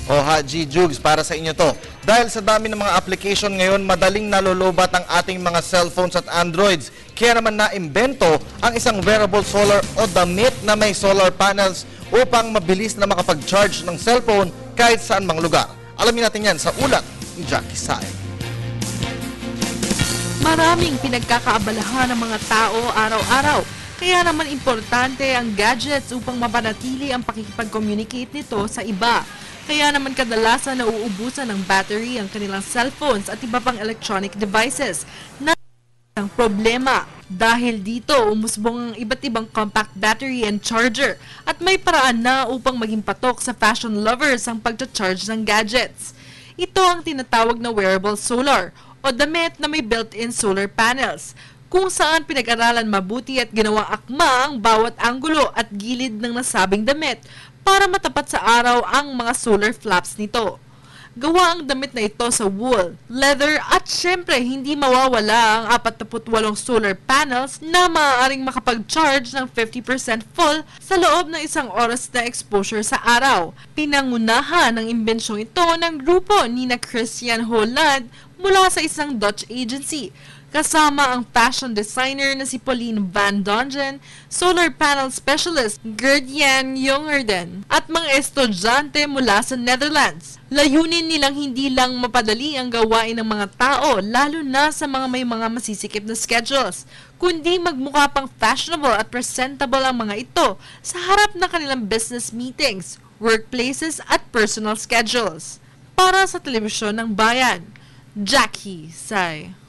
O Haji Jugs, para sa inyo to. Dahil sa dami ng mga application ngayon, madaling nalolobat ang ating mga cellphones at Androids. Kaya naman naimbento ang isang wearable solar o damit na may solar panels upang mabilis na makapag-charge ng cellphone kahit saan mang lugar. Alamin natin yan sa ulat ni Jackie Say. Maraming pinagkakaabalahan ng mga tao araw-araw. Kaya naman importante ang gadgets upang mapanatili ang pakikipag-communicate nito sa iba. Kaya naman kadalasan nauubusan ng battery ang kanilang cellphones at iba pang electronic devices na ang problema. Dahil dito, umusbong ang iba't ibang compact battery and charger at may paraan na upang maging patok sa fashion lovers ang pagcha-charge ng gadgets. Ito ang tinatawag na wearable solar o damit na may built-in solar panels, kung saan pinag-aralan mabuti at ginawang akma ang bawat anggulo at gilid ng nasabing damit para matapat sa araw ang mga solar flaps nito. Gawa ang damit na ito sa wool, leather at syempre hindi mawawala ang 48 solar panels na maaaring makapag-charge ng 50% full sa loob ng 1 oras na exposure sa araw. Pinangunahan ng imbensyong ito ng grupo ni Christian Holland mula sa isang Dutch agency, kasama ang fashion designer na si Pauline Van Dongen, solar panel specialist Gert-Jan Jongerden, at mga estudyante mula sa Netherlands. Layunin nilang hindi lang mapadali ang gawain ng mga tao, lalo na sa mga may mga masisikip na schedules, kundi magmukha pang fashionable at presentable ang mga ito sa harap ng kanilang business meetings, workplaces at personal schedules. Para sa Telebisyon ng Bayan, Jackie Say.